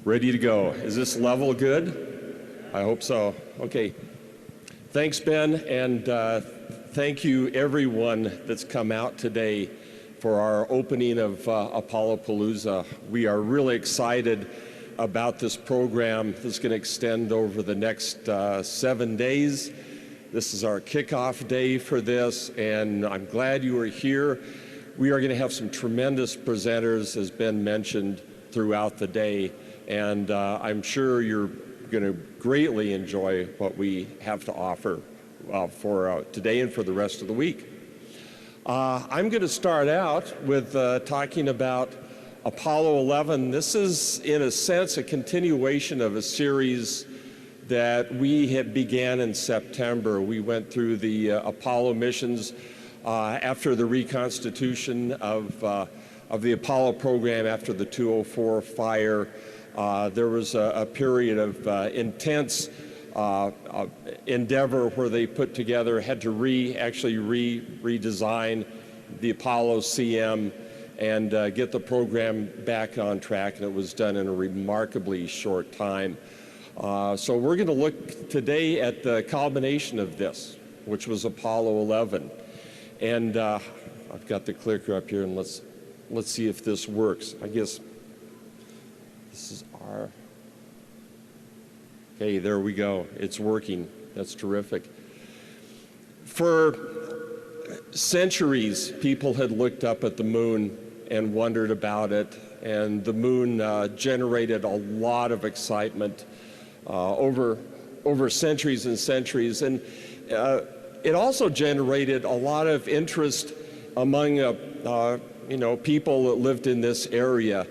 Ready to go. Is this level good? I hope so. Okay. Thanks, Ben, and thank you everyone that's come out today for our opening of Apollopalooza. We are really excited about this program that's going to extend over the next 7 days. This is our kickoff day for this, and I'm glad you are here. We are going to have some tremendous presenters, as Ben mentioned, throughout the day, and I'm sure you're going to greatly enjoy what we have to offer for today and for the rest of the week. I'm going to start out with talking about Apollo 11. This is, in a sense, a continuation of a series that we had began in September. We went through the Apollo missions after the reconstitution of the Apollo program after the 204 fire. There was a period of intense endeavor where they put together, had to redesign the Apollo CM and get the program back on track, and it was done in a remarkably short time. So we're going to look today at the culmination of this, which was Apollo 11. And I've got the clicker up here, and let's see if this works. I guess this is our... Okay, there we go. It's working. That's terrific. For centuries, people had looked up at the moon and wondered about it, and the moon generated a lot of excitement over centuries and centuries, and it also generated a lot of interest among people that lived in this area.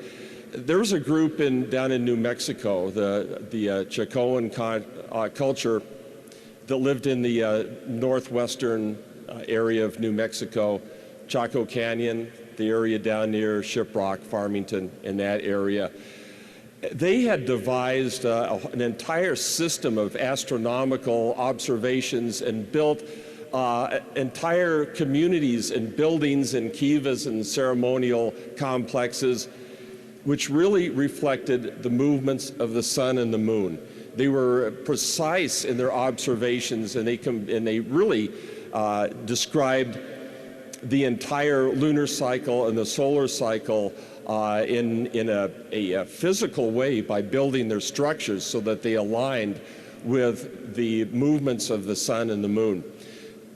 There was a group down in New Mexico, the Chacoan culture that lived in the northwestern area of New Mexico, Chaco Canyon, the area down near Shiprock, Farmington, in that area. They had devised an entire system of astronomical observations and built entire communities and buildings and kivas and ceremonial complexes which really reflected the movements of the sun and the moon. They were precise in their observations, and they really described the entire lunar cycle and the solar cycle in a physical way by building their structures so that they aligned with the movements of the sun and the moon.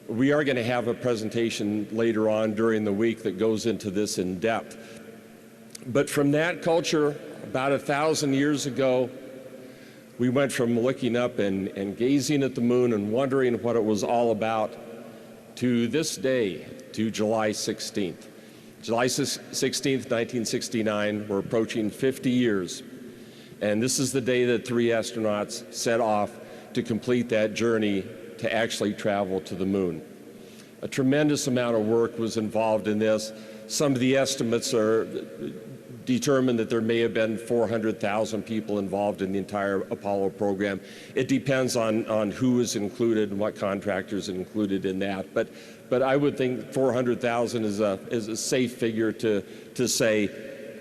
We are going to have a presentation later on during the week that goes into this in depth. But from that culture, about 1,000 years ago, we went from looking up and gazing at the moon and wondering what it was all about to this day, to July 16th. July 16th, 1969, we're approaching 50 years. And this is the day that 3 astronauts set off to complete that journey to actually travel to the moon. A tremendous amount of work was involved in this. Some of the estimates are determined that there may have been 400,000 people involved in the entire Apollo program. It depends on who is included and what contractors are included in that. But I would think 400,000 is a safe figure to say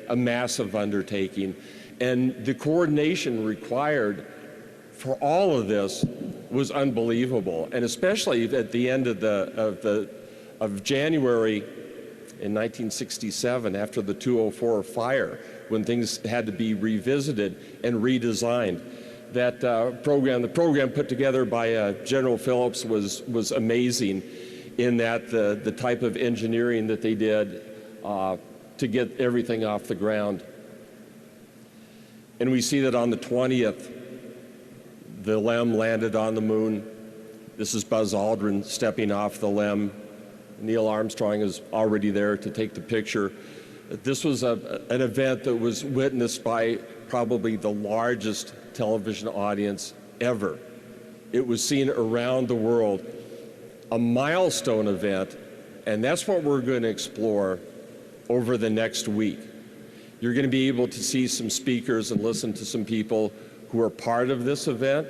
a massive undertaking. And the coordination required for all of this was unbelievable. And especially at the end of January in 1967, after the 204 fire, when things had to be revisited and redesigned. That the program put together by General Phillips was amazing in that the type of engineering that they did to get everything off the ground. And we see that on the 20th, the LEM landed on the moon. This is Buzz Aldrin stepping off the LEM. Neil Armstrong is already there to take the picture. This was an event that was witnessed by probably the largest television audience ever. It was seen around the world, a milestone event, and that's what we're going to explore over the next week. You're going to be able to see some speakers and listen to some people who are part of this event,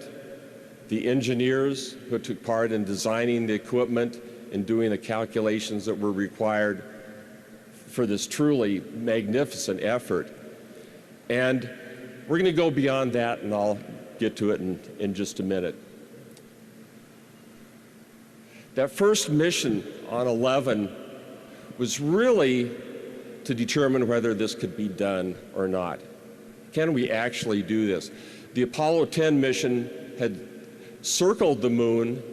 the engineers who took part in designing the equipment and doing the calculations that were required for this truly magnificent effort. And we're going to go beyond that, and I'll get to it in just a minute. That first mission on 11 was really to determine whether this could be done or not. Can we actually do this? The Apollo 10 mission had circled the moon,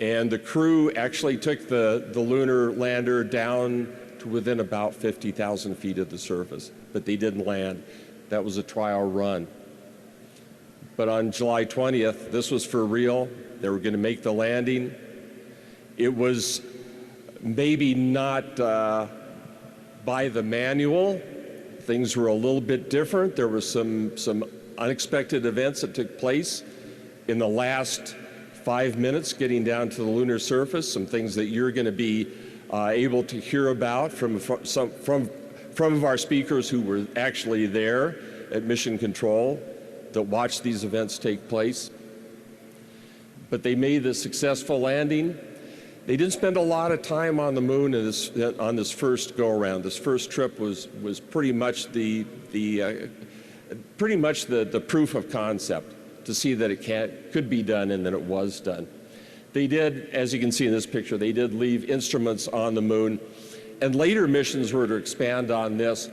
and the crew actually took the lunar lander down to within about 50,000 feet of the surface, but they didn't land. That was a trial run. But on July 20th, this was for real. They were going to make the landing. It was maybe not by the manual. Things were a little bit different. There were some unexpected events that took place in the last 5 minutes getting down to the lunar surface, some things that you're going to be able to hear about from of our speakers who were actually there at Mission Control that watched these events take place. But they made the successful landing. They didn't spend a lot of time on the moon on this first go-around. This first trip was pretty much the proof of concept to see that it could be done and that it was done. They did, as you can see in this picture, they did leave instruments on the moon, and later missions were to expand on this.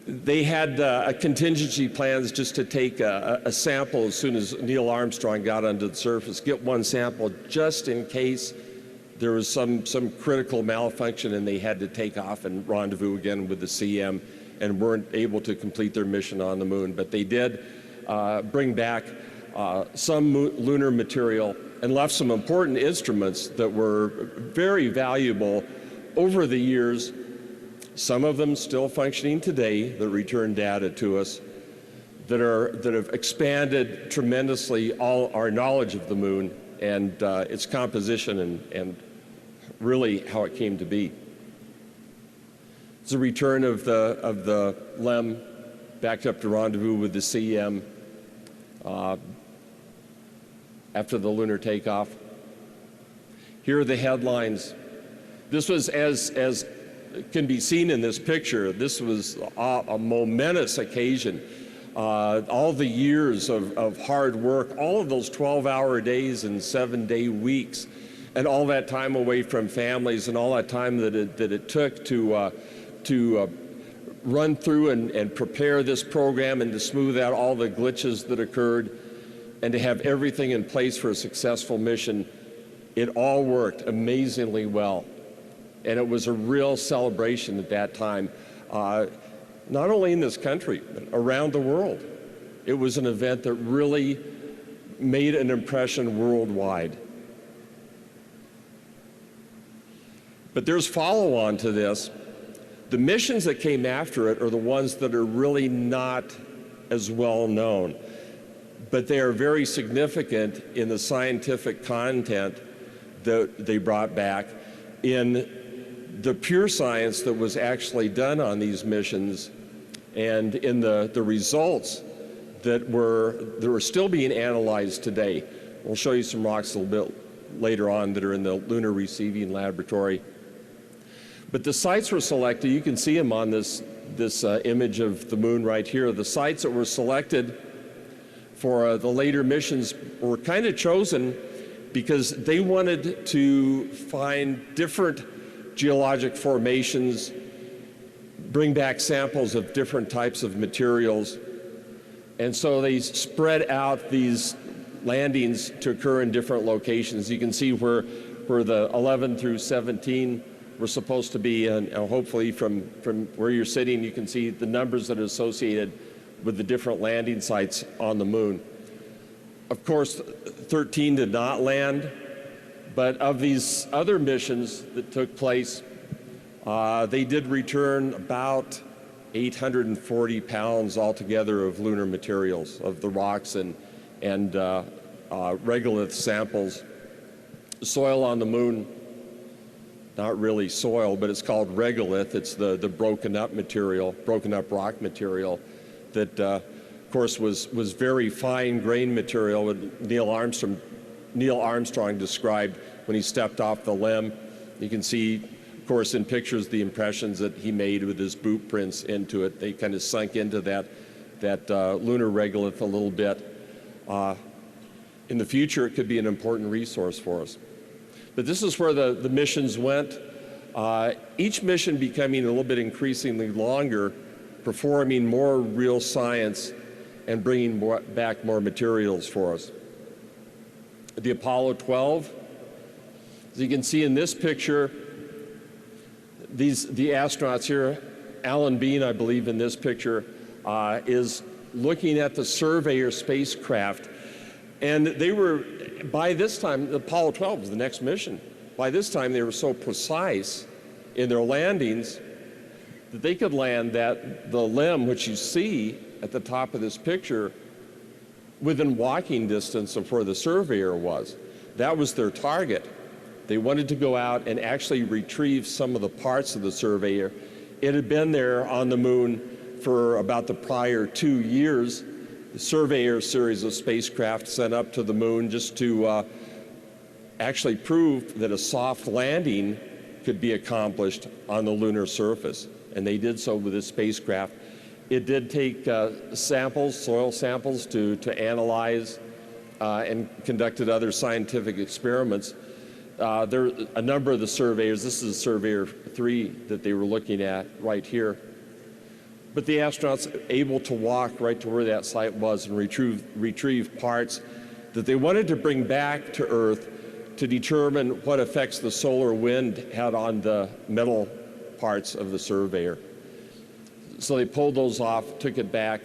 They had contingency plans just to take a sample as soon as Neil Armstrong got onto the surface, get one sample just in case there was some critical malfunction and they had to take off and rendezvous again with the CM and weren't able to complete their mission on the moon. But they did bring back some lunar material and left some important instruments that were very valuable over the years, some of them still functioning today that return data to us, that have expanded tremendously all our knowledge of the moon and its composition and really how it came to be. It's a return of the LEM back up to rendezvous with the CM after the lunar takeoff. Here are the headlines. This was, as can be seen in this picture, this was a momentous occasion. All the years of hard work, all of those 12-hour days and 7-day weeks, and all that time away from families and all that time that it took to run through and prepare this program and to smooth out all the glitches that occurred and to have everything in place for a successful mission. It all worked amazingly well. And it was a real celebration at that time, not only in this country, but around the world. It was an event that really made an impression worldwide. But there's follow-on to this. The missions that came after it are the ones that are really not as well known, but they are very significant in the scientific content that they brought back, in the pure science that was actually done on these missions, and in the results that were still being analyzed today. We'll show you some rocks a little bit later on that are in the Lunar Receiving Laboratory. But the sites were selected. You can see them on this image of the moon right here. The sites that were selected for the later missions were kind of chosen because they wanted to find different geologic formations, bring back samples of different types of materials. And so they spread out these landings to occur in different locations. You can see where the 11 through 17 were supposed to be, and hopefully from where you're sitting, you can see the numbers that are associated with the different landing sites on the moon. Of course, 13 did not land, but of these other missions that took place, they did return about 840 pounds altogether of lunar materials, of the rocks and regolith samples. Soil on the moon, not really soil, but it's called regolith. It's the broken up rock material that, of course, was very fine grained material that Neil Armstrong described when he stepped off the LEM. You can see, of course, in pictures the impressions that he made with his boot prints into it. They kind of sunk into that that lunar regolith a little bit. In the future, it could be an important resource for us. But this is where the missions went. Each mission becoming a little bit increasingly longer, performing more real science and bringing back more materials for us. The Apollo 12, as you can see in this picture, the astronauts here, Alan Bean, I believe in this picture, is looking at the Surveyor spacecraft. And they were, by this time, the Apollo 12 was the next mission. By this time, they were so precise in their landings that they could land the limb, which you see at the top of this picture, within walking distance of where the Surveyor was. That was their target. They wanted to go out and actually retrieve some of the parts of the Surveyor. It had been there on the moon for about the prior 2 years. The Surveyor series of spacecraft sent up to the moon just to actually prove that a soft landing could be accomplished on the lunar surface. And they did so with this spacecraft. It did take samples, soil samples, to analyze and conducted other scientific experiments. There are a number of the Surveyors. This is Surveyor 3 that they were looking at right here. But the astronauts able to walk right to where that site was and retrieve parts that they wanted to bring back to Earth to determine what effects the solar wind had on the metal parts of the Surveyor. So they pulled those off, took it back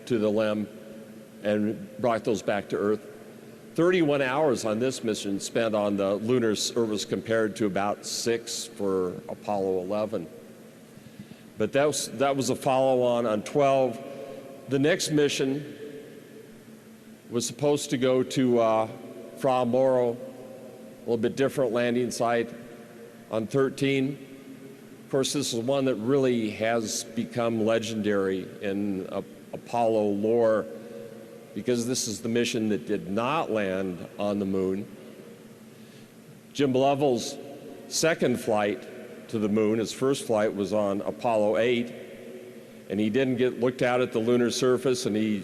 to the limb, and brought those back to Earth. 31 hours on this mission spent on the lunar surface compared to about 6 for Apollo 11. But that was a follow-on on 12. The next mission was supposed to go to Fra Mauro, a little bit different landing site on 13. Of course, this is one that really has become legendary in Apollo lore, because this is the mission that did not land on the moon. Jim Lovell's second flight to the moon, his first flight was on Apollo 8, and he didn't get looked out at the lunar surface, and he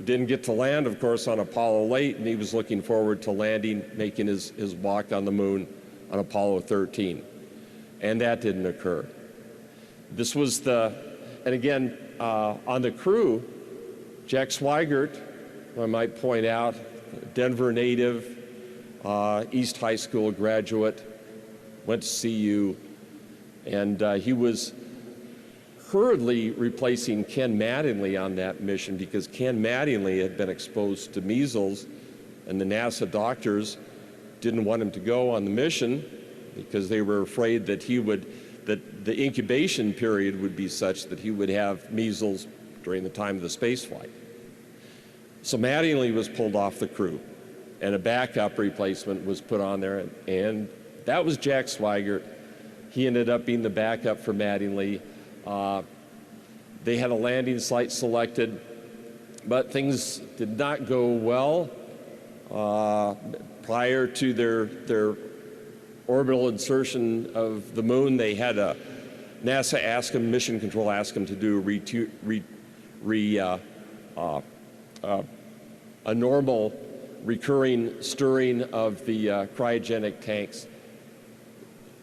didn't get to land, of course, on Apollo 8, and he was looking forward to landing, making his walk on the moon on Apollo 13. And that didn't occur. This was and again, on the crew, Jack Swigert, I might point out, Denver native, East High School graduate, went to CU, and he was hurriedly replacing Ken Mattingly on that mission, because Ken Mattingly had been exposed to measles, and the NASA doctors didn't want him to go on the mission because they were afraid that that the incubation period would be such that he would have measles during the time of the space flight. So Mattingly was pulled off the crew, and a backup replacement was put on there, and that was Jack Swigert. He ended up being the backup for Mattingly. They had a landing site selected, but things did not go well. Prior to their orbital insertion of the moon, they had NASA asked them, Mission Control asked them to do a normal recurring stirring of the cryogenic tanks.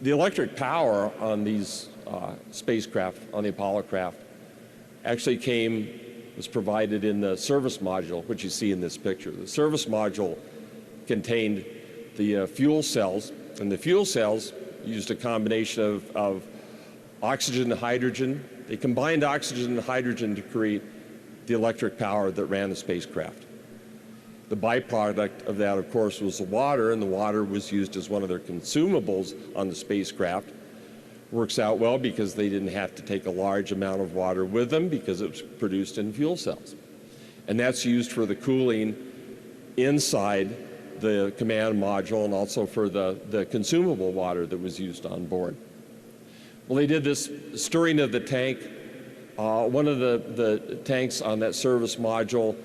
The electric power on these spacecraft, on the Apollo craft, actually was provided in the service module, which you see in this picture. The service module contained the fuel cells, and the fuel cells used a combination of oxygen and hydrogen. They combined oxygen and hydrogen to create the electric power that ran the spacecraft. The byproduct of that, of course, was the water, and the water was used as one of their consumables on the spacecraft. Works out well because they didn't have to take a large amount of water with them because it was produced in fuel cells. And that's used for the cooling inside the command module and also for the consumable water that was used on board. Well, they did this stirring of the tank. One of the tanks on that service module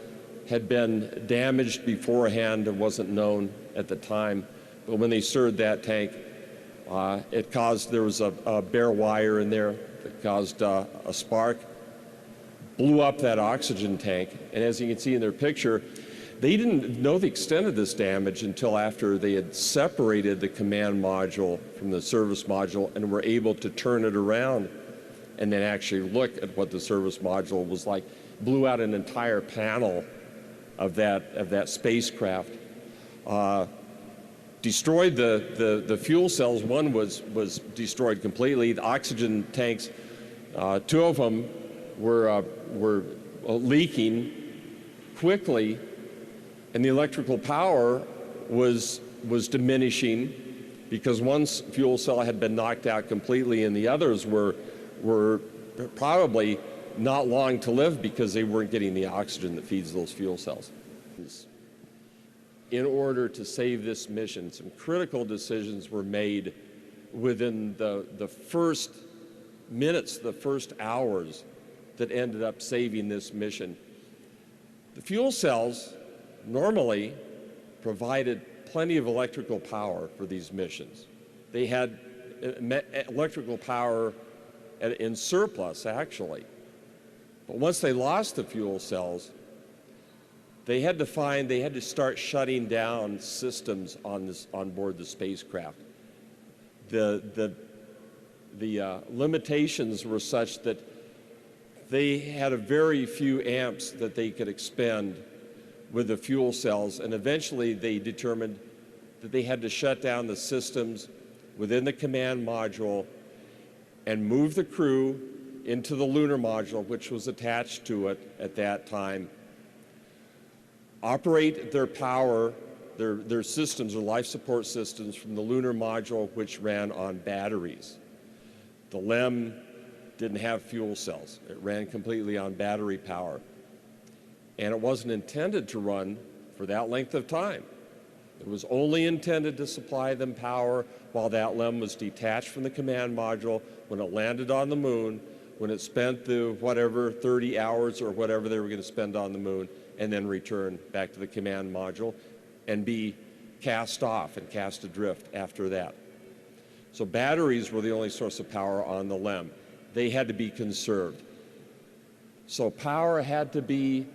had been damaged beforehand and wasn't known at the time. But when they stirred that tank, there was a bare wire in there that caused a spark. blew up that oxygen tank. And as you can see in their picture, they didn't know the extent of this damage until after they had separated the command module from the service module and were able to turn it around and then actually look at what the service module was like. Blew out an entire panel of that spacecraft. Destroyed the fuel cells. One was destroyed completely. The oxygen tanks, two of them were leaking quickly, and the electrical power was diminishing because one fuel cell had been knocked out completely, and the others were probably not long to live because they weren't getting the oxygen that feeds those fuel cells. In order to save this mission, some critical decisions were made within the first minutes, the first hours that ended up saving this mission. The fuel cells normally provided plenty of electrical power for these missions. They had electrical power in surplus, actually. But once they lost the fuel cells, they had to start shutting down systems on board the spacecraft. The limitations were such that they had a very few amps that they could expend with the fuel cells, and eventually they determined that they had to shut down the systems within the command module and move the crew into the lunar module, which was attached to it at that time, operate their power, their systems, their life support systems from the lunar module, which ran on batteries. The LEM didn't have fuel cells. It ran completely on battery power. And it wasn't intended to run for that length of time. It was only intended to supply them power while that LEM was detached from the command module, when it landed on the moon, when it spent the whatever 30 hours or whatever they were going to spend on the moon, and then return back to the command module and be cast off and cast adrift after that. So batteries were the only source of power on the LEM. They had to be conserved. So power had to be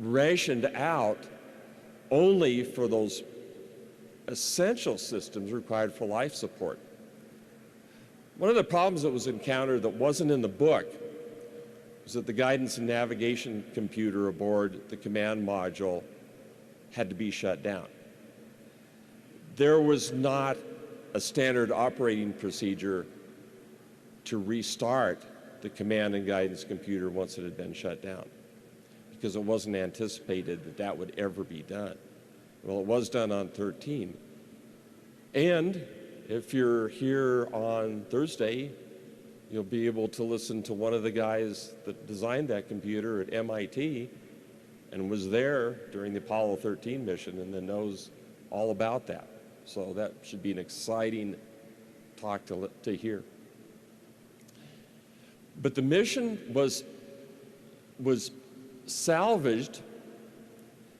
rationed out only for those essential systems required for life support. One of the problems that was encountered that wasn't in the book was that the guidance and navigation computer aboard the command module had to be shut down. There was not a standard operating procedure to restart the command and guidance computer once it had been shut down, because it wasn't anticipated that that would ever be done. Well, it was done on 13. And if you're here on Thursday, you'll be able to listen to one of the guys that designed that computer at MIT and was there during the Apollo 13 mission and then knows all about that. So that should be an exciting talk to hear. But the mission was salvaged.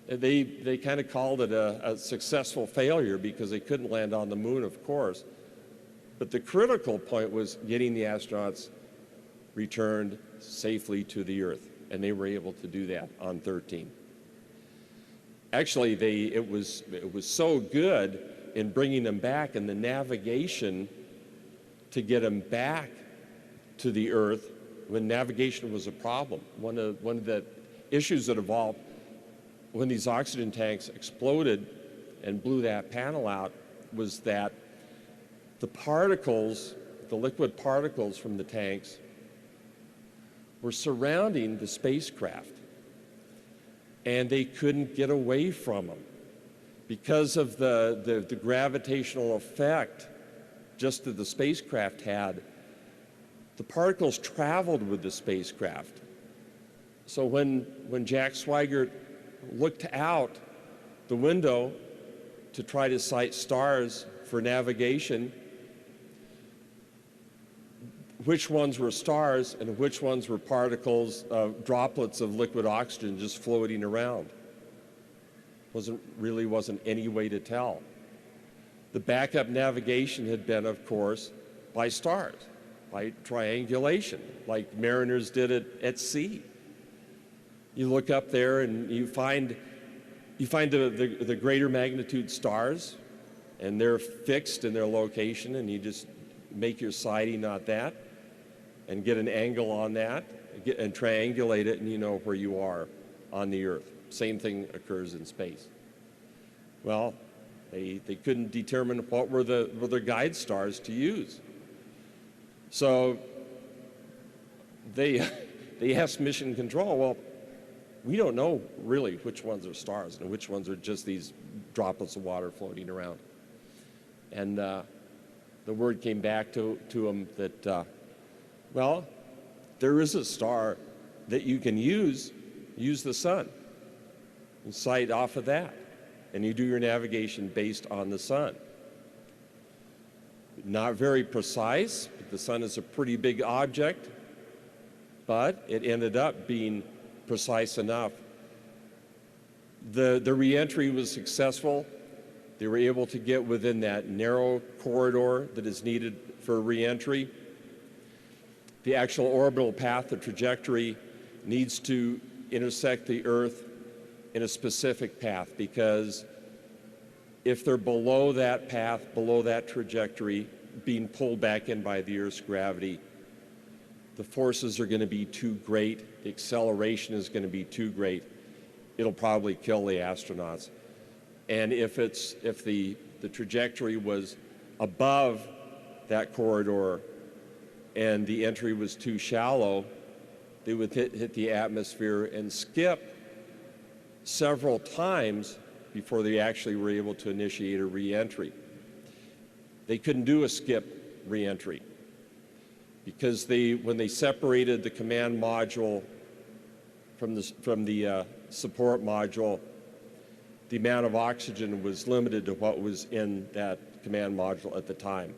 They kind of called it a successful failure because they couldn't land on the moon, of course. But the critical point was getting the astronauts returned safely to the Earth, and they were able to do that on 13. Actually, it was so good in bringing them back, and the navigation to get them back to the Earth when navigation was a problem. One of the issues that evolved when these oxygen tanks exploded and blew that panel out was that the particles, the liquid particles from the tanks, were surrounding the spacecraft, and they couldn't get away from them because of the gravitational effect just that the spacecraft had. The particles traveled with the spacecraft. So when Jack Swigert looked out the window to try to sight stars for navigation, which ones were stars and which ones were particles, droplets of liquid oxygen just floating around? Wasn't any way to tell. The backup navigation had been, of course, by stars, by triangulation, like mariners did at sea. You look up there and you find the greater magnitude stars, and they're fixed in their location, and you just make your sighting on that and get an angle on that and triangulate it, and you know where you are on the Earth. Same thing occurs in space. Well, they couldn't determine what were their guide stars to use. So they asked Mission Control, well, we don't know really which ones are stars and which ones are just these droplets of water floating around. And the word came back to them that, well, there is a star that you can use the sun, and sight off of that. And you do your navigation based on the sun. Not very precise, but the sun is a pretty big object, but it ended up being precise enough. The re-entry was successful. They were able to get within that narrow corridor that is needed for re-entry. The actual orbital path, the trajectory, needs to intersect the Earth in a specific path, because if they're below that path, below that trajectory, being pulled back in by the Earth's gravity, the forces are going to be too great, the acceleration is going to be too great. It'll probably kill the astronauts. And if the trajectory was above that corridor and the entry was too shallow, they would hit the atmosphere and skip several times before they actually were able to initiate a re-entry. They couldn't do a skip re-entry because when they separated the command module from the support module, the amount of oxygen was limited to what was in that command module at the time.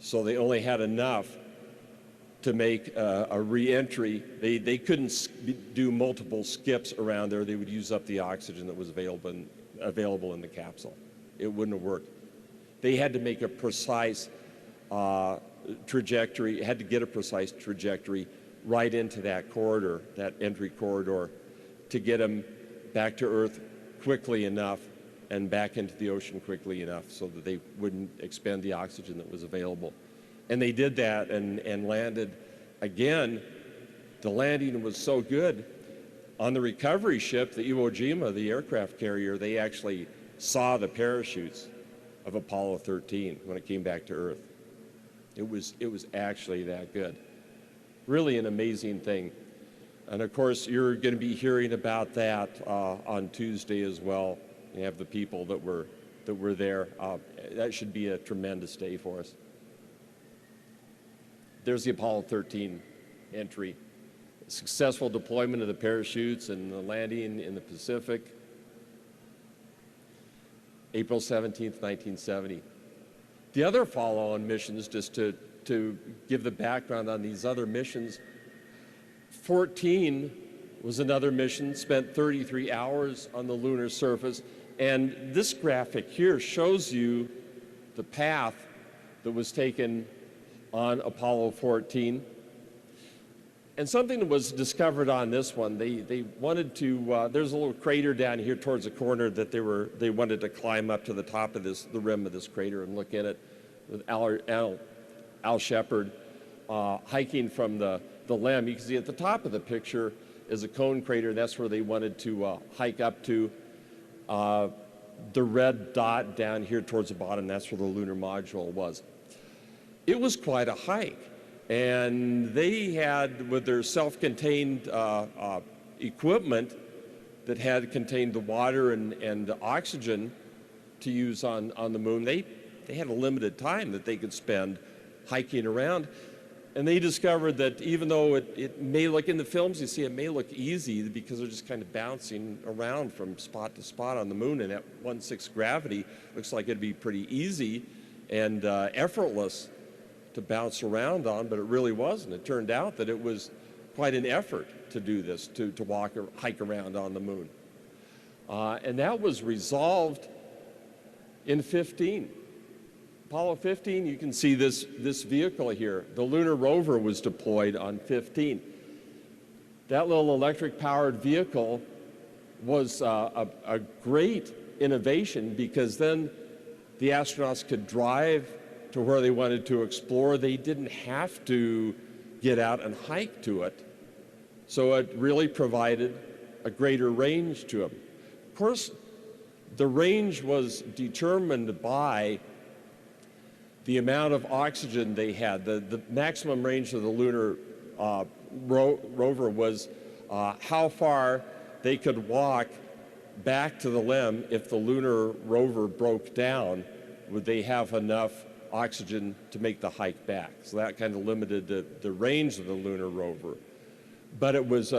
So they only had enough to make a re-entry. They couldn't do multiple skips around there. They would use up the oxygen that was available in the capsule. It wouldn't have worked. They had to make a precise trajectory, had to get a precise trajectory right into that corridor, that entry corridor, to get them back to Earth quickly enough and back into the ocean quickly enough so that they wouldn't expend the oxygen that was available. And they did that and landed. Again, the landing was so good. On the recovery ship, the Iwo Jima, the aircraft carrier, they actually saw the parachutes of Apollo 13 when it came back to Earth. It was actually that good. Really an amazing thing. And of course, you're going to be hearing about that on Tuesday as well. You have the people that were there. That should be a tremendous day for us. There's the Apollo 13 entry. Successful deployment of the parachutes and the landing in the Pacific. April 17th, 1970. The other follow-on missions, just to give the background on these other missions, 14 was another mission, spent 33 hours on the lunar surface. And this graphic here shows you the path that was taken on Apollo 14. And something was discovered on this one. They wanted to, there's a little crater down here towards the corner that they wanted to climb up to the top of the rim of this crater and look in it with Al Shepard hiking from the limb. You can see at the top of the picture is a cone crater. That's where they wanted to hike up to. The red dot down here towards the bottom, that's where the lunar module was. It was quite a hike. And they had, with their self-contained equipment that had contained the water and oxygen to use on the moon, they had a limited time that they could spend hiking around. And they discovered that even though it may look, in the films you see, it may look easy because they're just kind of bouncing around from spot to spot on the moon, and at 1/6 gravity, looks like it'd be pretty easy and effortless to bounce around on, but it really wasn't. It turned out that it was quite an effort to do this, to walk or hike around on the moon. And that was resolved in 15. Apollo 15, you can see this vehicle here. The lunar rover was deployed on 15. That little electric-powered vehicle was a great innovation, because then the astronauts could drive to where they wanted to explore. They didn't have to get out and hike to it. So it really provided a greater range to them. Of course, the range was determined by the amount of oxygen they had. The maximum range of the lunar rover was how far they could walk back to the LEM. If the lunar rover broke down, would they have enough oxygen to make the hike back? So that kind of limited the range of the lunar rover. But it was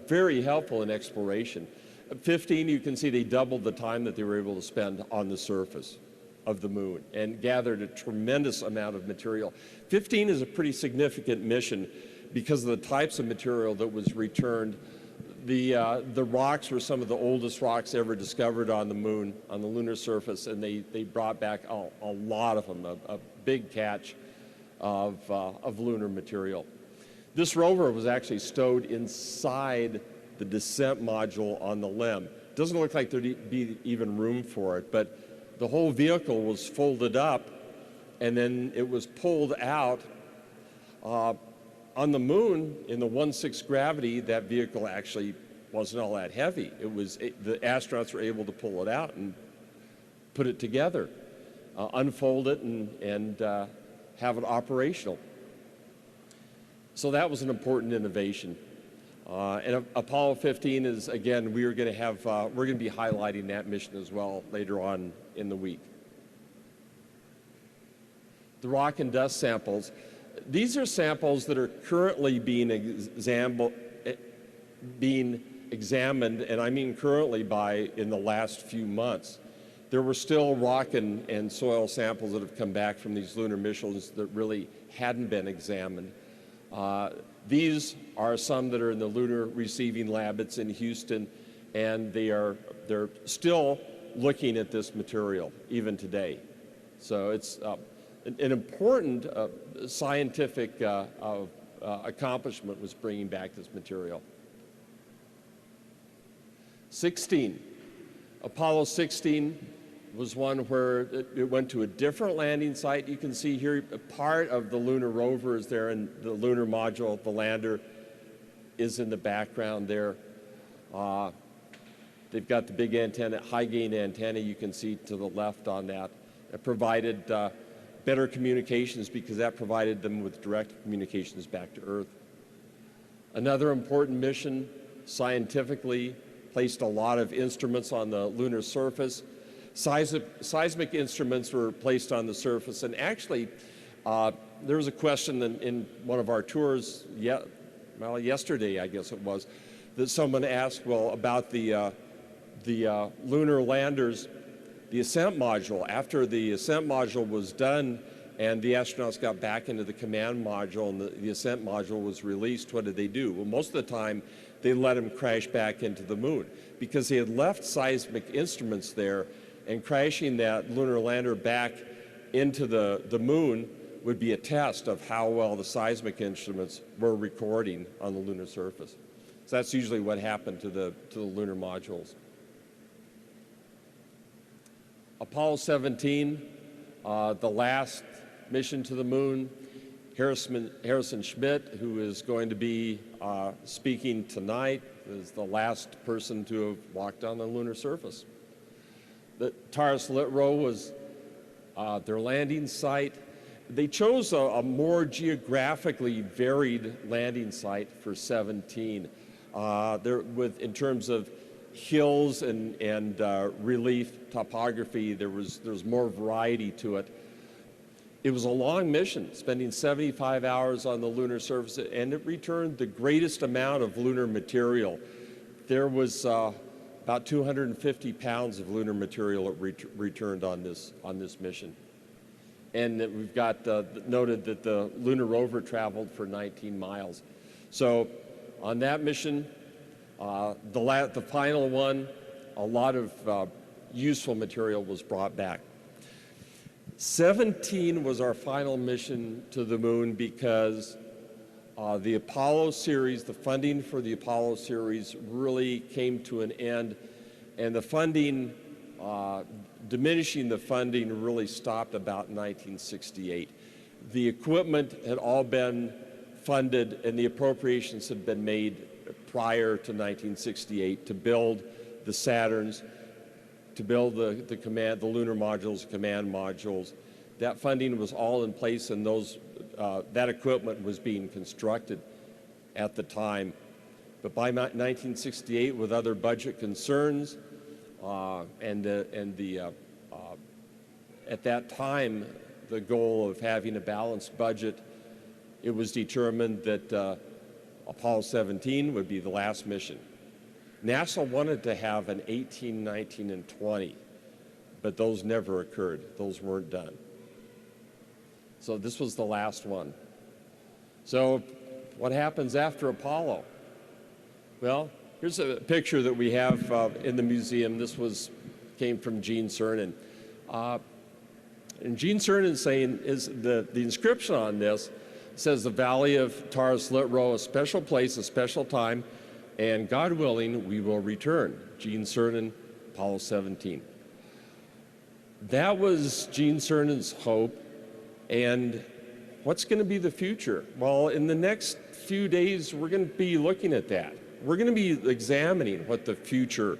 very helpful in exploration. At 15, you can see they doubled the time that they were able to spend on the surface of the moon and gathered a tremendous amount of material. 15 is a pretty significant mission because of the types of material that was returned. The rocks were some of the oldest rocks ever discovered on the moon, on the lunar surface, and they brought back a lot of them, a big catch of lunar material. This rover was actually stowed inside the descent module on the LEM. It doesn't look like there'd be even room for it, but the whole vehicle was folded up, and then it was pulled out. On the moon, in the 1/6 gravity, that vehicle actually wasn't all that heavy. The astronauts were able to pull it out and put it together, unfold it, and have it operational. So that was an important innovation. And Apollo 15 is, again, we're going to be highlighting that mission as well later on in the week. The rock and dust samples. These are samples that are currently being examined, and I mean currently in the last few months. There were still rock and soil samples that have come back from these lunar missions that really hadn't been examined. These are some that are in the Lunar Receiving Lab. It's in Houston, and they're still looking at this material even today. So it's an important scientific accomplishment was bringing back this material. 16. Apollo 16 was one where it went to a different landing site. You can see here a part of the lunar rover is there, and the lunar module, the lander, is in the background there. They've got the big antenna, high-gain antenna you can see to the left on that. It provided better communications because that provided them with direct communications back to Earth. Another important mission, scientifically, placed a lot of instruments on the lunar surface. Seismic instruments were placed on the surface, and actually, there was a question in one of our tours, yesterday, I guess it was, that someone asked, well, about the lunar landers, the ascent module. After the ascent module was done and the astronauts got back into the command module and the ascent module was released, what did they do? Well, most of the time, they let them crash back into the moon because they had left seismic instruments there, and crashing that lunar lander back into the moon would be a test of how well the seismic instruments were recording on the lunar surface. So that's usually what happened to the lunar modules. Apollo 17, the last mission to the moon. Harrison Schmitt, who is going to be speaking tonight, is the last person to have walked on the lunar surface. The Taurus Littrow was their landing site. They chose a more geographically varied landing site for 17. In terms of hills and relief topography, there was more variety to it. It was a long mission, spending 75 hours on the lunar surface, and it returned the greatest amount of lunar material. There was about 250 pounds of lunar material returned on this mission. And we've got noted that the lunar rover traveled for 19 miles. So on that mission, the final one, a lot of useful material was brought back. 17 was our final mission to the moon because The Apollo series, the funding for the Apollo series really came to an end, and the funding, diminishing the funding really stopped about 1968. The equipment had all been funded and the appropriations had been made prior to 1968 to build the Saturns, to build the lunar modules, command modules. That funding was all in place, and that equipment was being constructed at the time. But by 1968, with other budget concerns, at that time, the goal of having a balanced budget, it was determined that Apollo 17 would be the last mission. NASA wanted to have an 18, 19, and 20, but those never occurred. Those weren't done. So this was the last one. So what happens after Apollo? Well, here's a picture that we have in the museum. This came from Gene Cernan. And Gene Cernan saying is the inscription on this says the Valley of Taurus Lit Row, a special place, a special time, and God willing, we will return. Gene Cernan, Apollo 17. That was Gene Cernan's hope. And what's going to be the future? Well, in the next few days, we're going to be looking at that. We're going to be examining what the future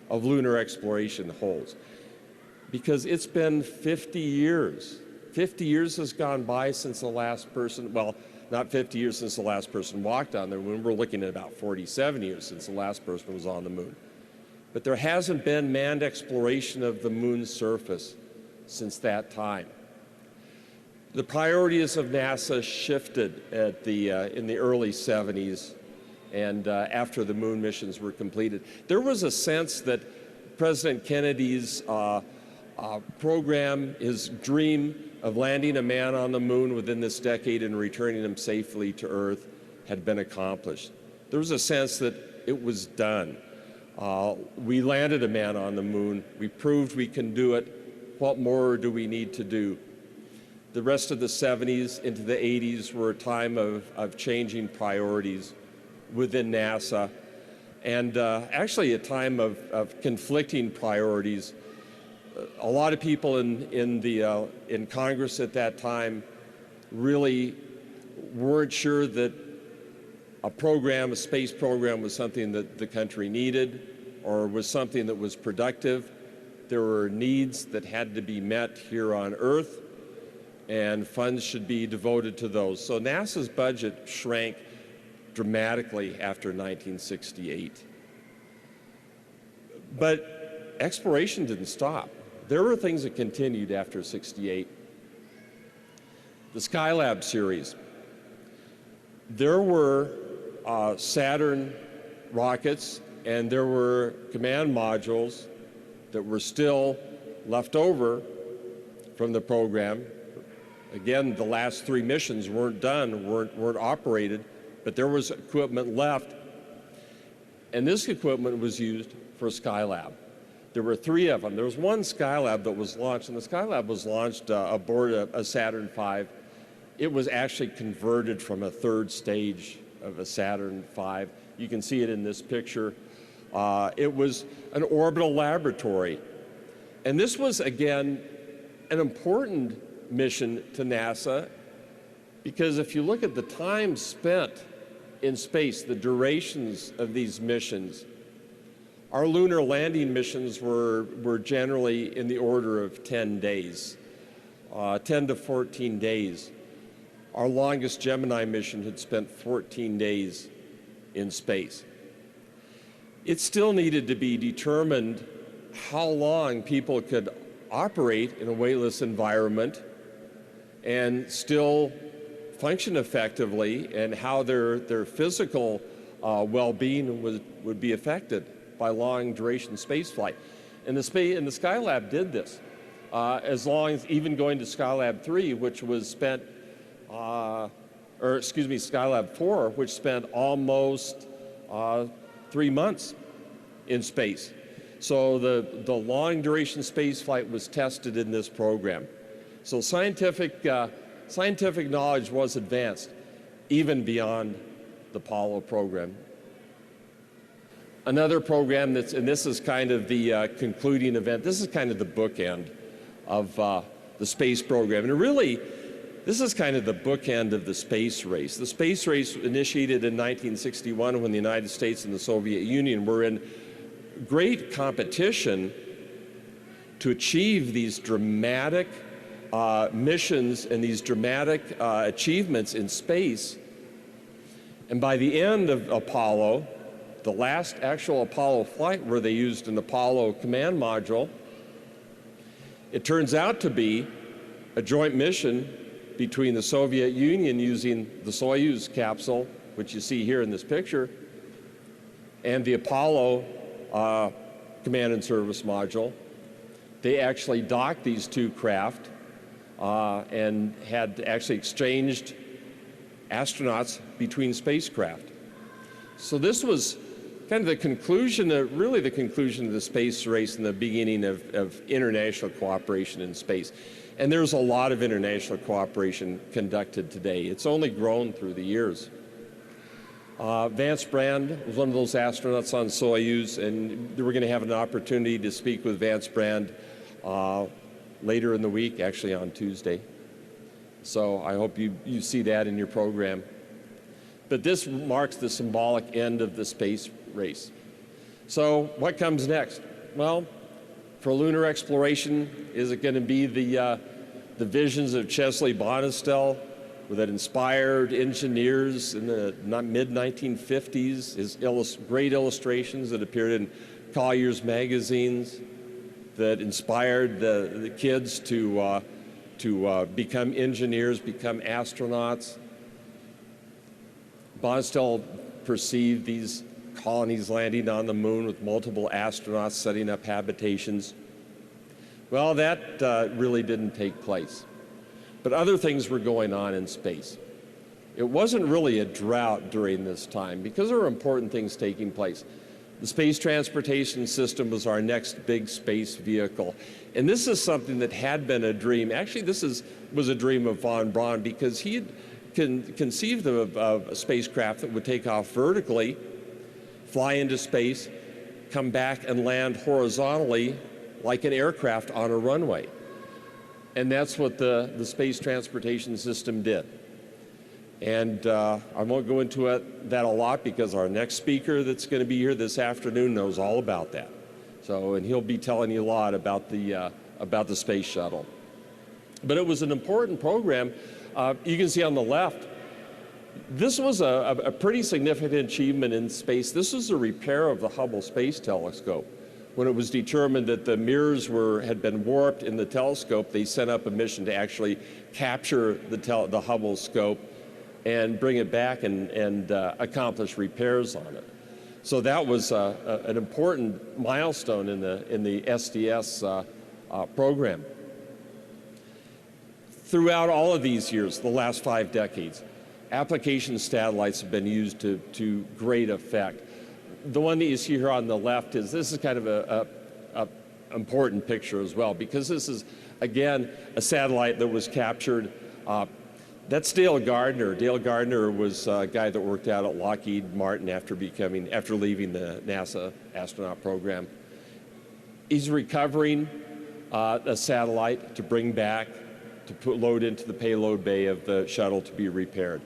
of lunar exploration holds. Because it's been 50 years. 50 years has gone by since the last person, well, not 50 years since the last person walked on the moon. We're looking at about 47 years since the last person was on the moon. But there hasn't been manned exploration of the moon's surface since that time. The priorities of NASA shifted in the early 70s and after the moon missions were completed. There was a sense that President Kennedy's program, his dream of landing a man on the moon within this decade and returning him safely to Earth had been accomplished. There was a sense that it was done. We landed a man on the moon. We proved we can do it. What more do we need to do? The rest of the 70s into the 80s were a time of changing priorities within NASA, and actually a time of conflicting priorities. A lot of people in Congress at that time really weren't sure that a space program was something that the country needed or was something that was productive. There were needs that had to be met here on Earth, and funds should be devoted to those. So NASA's budget shrank dramatically after 1968. But exploration didn't stop. There were things that continued after '68. The Skylab series. There were Saturn rockets, and there were command modules that were still left over from the program. Again, the last 3 missions weren't done, weren't operated, but there was equipment left. And this equipment was used for Skylab. There were 3 of them. There was one Skylab that was launched, and the Skylab was launched aboard a Saturn V. It was actually converted from a 3rd stage of a Saturn V. You can see it in this picture. It was an orbital laboratory. And this was, again, an important mission to NASA, because if you look at the time spent in space, the durations of these missions, our lunar landing missions were generally in the order of 10 days, 10 to 14 days. Our longest Gemini mission had spent 14 days in space. It still needed to be determined how long people could operate in a weightless environment and still function effectively, and how their physical well-being would be affected by long duration space flight. And the Skylab did this, as long as even going to Skylab 3, which was spent, Skylab 4, which spent almost 3 months in space. So the long duration space flight was tested in this program. So scientific knowledge was advanced. even beyond the Apollo program. Another program that's, and this is kind of the concluding event, this is kind of the bookend of the space program. And really, this is kind of the bookend of the space race. The space race initiated in 1961 when the United States and the Soviet Union were in great competition to achieve these dramatic missions and these dramatic achievements in space. And by the end of Apollo, the last actual Apollo flight where they used an Apollo command module, it turns out to be a joint mission between the Soviet Union using the Soyuz capsule, which you see here in this picture, and the Apollo command and service module. They actually docked these two craft and had actually exchanged astronauts between spacecraft. So this was kind of the conclusion, really the conclusion of the space race and the beginning of international cooperation in space. And there's a lot of international cooperation conducted today. It's only grown through the years. Vance Brand was one of those astronauts on Soyuz, and we're going to have an opportunity to speak with Vance Brand later in the week, actually on Tuesday. So I hope you see that in your program. But this marks the symbolic end of the space race. So what comes next? Well, for lunar exploration, is it going to be the visions of Chesley Bonestell that inspired engineers in the mid-1950s, his great illustrations that appeared in Collier's magazines that inspired the kids to become engineers, become astronauts? Bonestell perceived these colonies landing on the moon with multiple astronauts setting up habitations. Well, that really didn't take place. But other things were going on in space. It wasn't really a drought during this time because there were important things taking place. The Space Transportation System was our next big space vehicle. And this is something that had been a dream. Actually, this was a dream of von Braun because he had conceived of a spacecraft that would take off vertically, fly into space, come back and land horizontally like an aircraft on a runway. And that's what the Space Transportation System did. And I won't go into that a lot because our next speaker that's going to be here this afternoon knows all about that. So, and he'll be telling you a lot about the space shuttle. But it was an important program. You can see on the left, this was a pretty significant achievement in space. This was a repair of the Hubble Space Telescope. When it was determined that the mirrors had been warped in the telescope, they sent up a mission to actually capture the Hubble scope and bring it back and accomplish repairs on it. So that was an important milestone in the STS program. Throughout all of these years, the last 5 decades, application satellites have been used to great effect. The one that you see here on the left this is kind of a important picture as well, because this is, again, a satellite that was captured. That's Dale Gardner. Dale Gardner was a guy that worked out at Lockheed Martin after leaving the NASA astronaut program. He's recovering a satellite to bring back, to load into the payload bay of the shuttle to be repaired.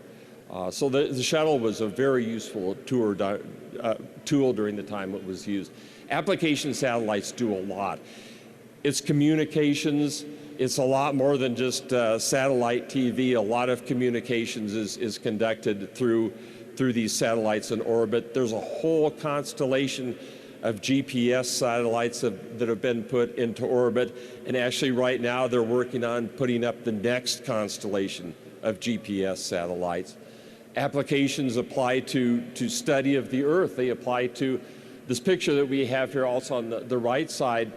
So the shuttle was a very useful tool during the time it was used. Application satellites do a lot. It's communications. It's a lot more than just satellite TV. A lot of communications is conducted through these satellites in orbit. There's a whole constellation of GPS satellites that have been put into orbit. And actually right now they're working on putting up the next constellation of GPS satellites. Applications apply to study of the Earth. They apply to this picture that we have here also on the right side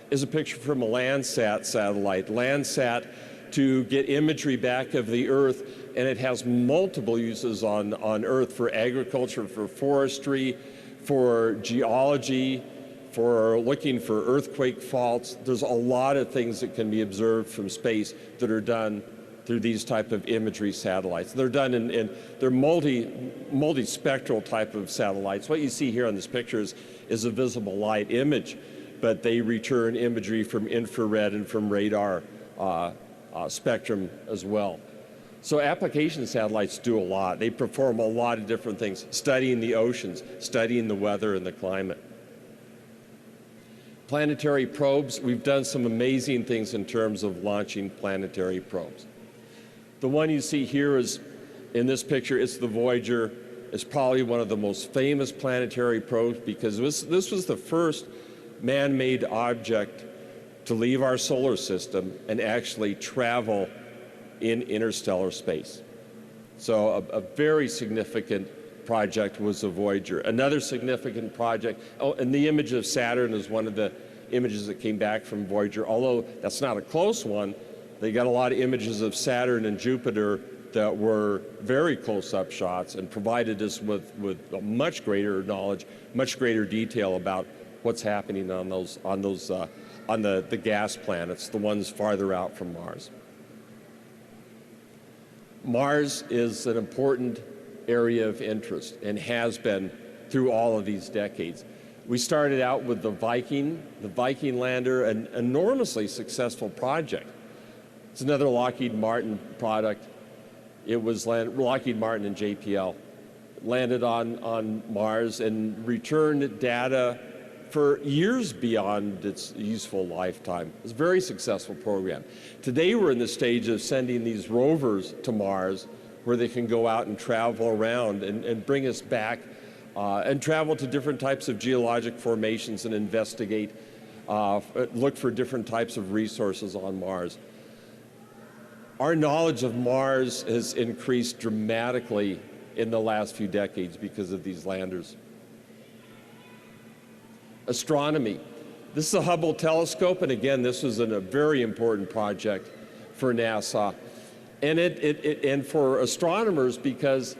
is a picture from a Landsat satellite. Landsat to get imagery back of the Earth, and it has multiple uses on Earth for agriculture, for forestry, for geology, for looking for earthquake faults. There's a lot of things that can be observed from space that are done through these type of imagery satellites. They're done they're multi-spectral type of satellites. What you see here on this picture is a visible light image, but they return imagery from infrared and from radar spectrum as well. So application satellites do a lot. They perform a lot of different things, studying the oceans, studying the weather and the climate. Planetary probes, we've done some amazing things in terms of launching planetary probes. The one you see here is, in this picture, it's the Voyager. It's probably one of the most famous planetary probes because this was the first man-made object to leave our solar system and actually travel in interstellar space. So a very significant project was the Voyager. Another significant project, and the image of Saturn is one of the images that came back from Voyager, although that's not a close one. They got a lot of images of Saturn and Jupiter that were very close-up shots and provided us with a much greater knowledge, much greater detail about what's happening on the gas planets, the ones farther out from Mars. Mars is an important area of interest and has been through all of these decades. We started out with the Viking lander, an enormously successful project. It's another Lockheed Martin product. It was Lockheed Martin and JPL. Landed on Mars and returned data for years beyond its useful lifetime. It's a very successful program. Today we're in the stage of sending these rovers to Mars where they can go out and travel around and bring us back and travel to different types of geologic formations and investigate, look for different types of resources on Mars. Our knowledge of Mars has increased dramatically in the last few decades because of these landers. Astronomy. This is the Hubble Telescope, and again, this was a very important project for NASA. And and for astronomers, because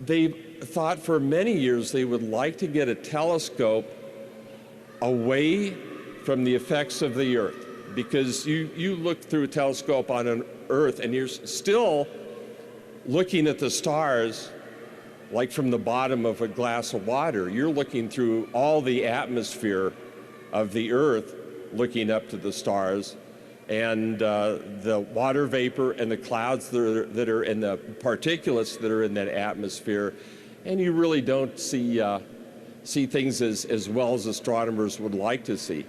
they thought for many years they would like to get a telescope away from the effects of the Earth. Because you look through a telescope on an Earth and you're still looking at the stars like from the bottom of a glass of water. You're looking through all the atmosphere of the Earth, looking up to the stars, and the water vapor and the clouds that are in the particulates that are in that atmosphere, and you really don't see things as well as astronomers would like to see.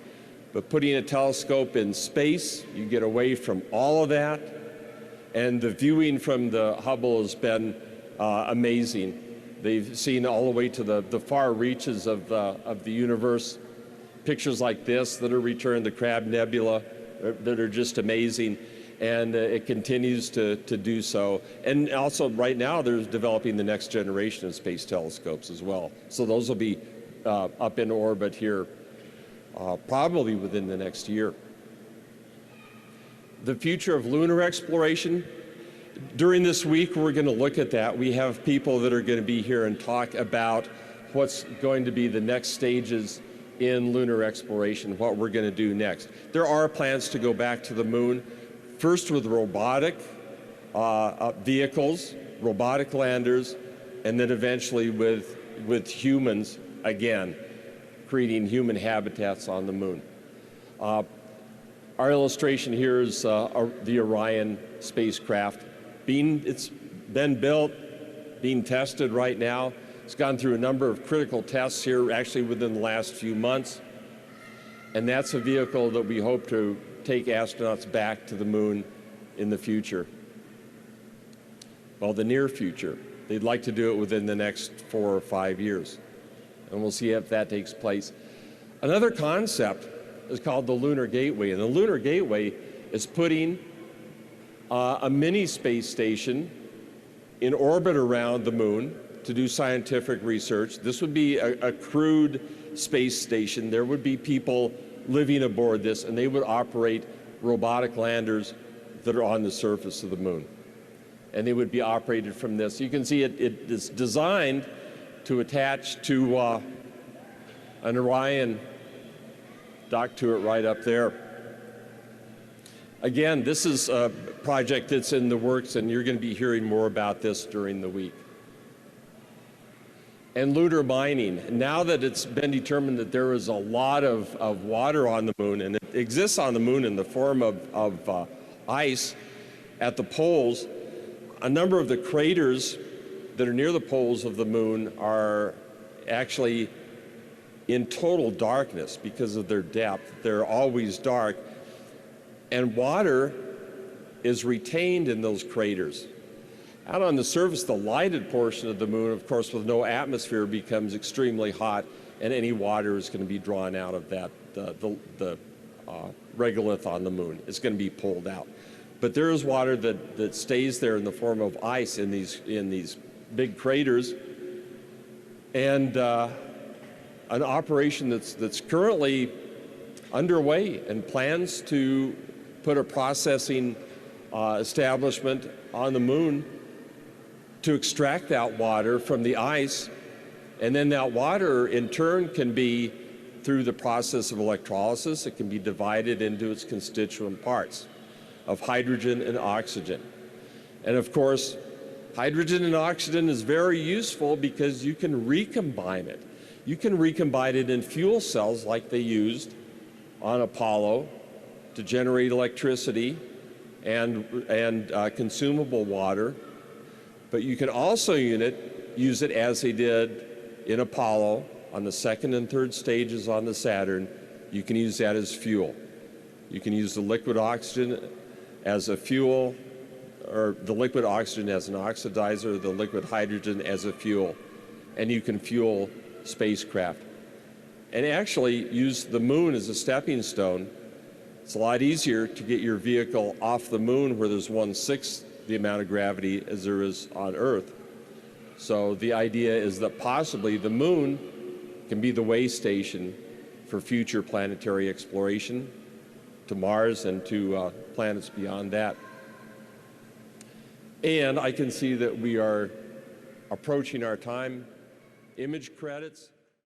But putting a telescope in space, you get away from all of that, and the viewing from the Hubble has been amazing. They've seen all the way to the far reaches of the universe. Pictures like this that are returned, the Crab Nebula, that are just amazing, and it continues to do so. And also right now they're developing the next generation of space telescopes as well. So those will be up in orbit here probably within the next year. The future of lunar exploration. During this week, we're going to look at that. We have people that are going to be here and talk about what's going to be the next stages in lunar exploration, what we're going to do next. There are plans to go back to the moon, first with robotic vehicles, robotic landers, and then eventually with humans again, creating human habitats on the moon. Our illustration here is the Orion spacecraft. It's been built, being tested right now. It's gone through a number of critical tests here, actually within the last few months. And that's a vehicle that we hope to take astronauts back to the moon in the future. Well, the near future. They'd like to do it within the next 4 or 5 years. And we'll see if that takes place. Another concept is called the Lunar Gateway. And the Lunar Gateway is putting a mini space station in orbit around the moon to do scientific research. This would be a crewed space station. There would be people living aboard this, and they would operate robotic landers that are on the surface of the moon. And they would be operated from this. You can see it is designed to attach to an Orion, dock to it right up there. Again, this is a project that's in the works, and you're going to be hearing more about this during the week. And lunar mining. Now that it's been determined that there is a lot of water on the moon, and it exists on the moon in the form of ice at the poles, a number of the craters that are near the poles of the moon are actually in total darkness because of their depth. They're always dark. And water is retained in those craters. Out on the surface, the lighted portion of the moon, of course, with no atmosphere, becomes extremely hot, and any water is going to be drawn out of that, the regolith on the moon. It's going to be pulled out. But there is water that stays there in the form of ice in these big craters, and an operation that's currently underway and plans to put a processing establishment on the moon to extract that water from the ice, and then that water in turn can be, through the process of electrolysis, it can be divided into its constituent parts of hydrogen and oxygen. And of course, hydrogen and oxygen is very useful because you can recombine it. You can recombine it in fuel cells like they used on Apollo to generate electricity and consumable water. But you can also use it as they did in Apollo on the second and third stages on the Saturn. You can use that as fuel. You can use the liquid oxygen as a fuel, or the liquid oxygen as an oxidizer, the liquid hydrogen as a fuel, and you can fuel spacecraft. And actually use the moon as a stepping stone. It's a lot easier to get your vehicle off the moon where there's 1/6 the amount of gravity as there is on Earth. So the idea is that possibly the moon can be the way station for future planetary exploration to Mars and to planets beyond that. And I can see that we are approaching our time. Image credits.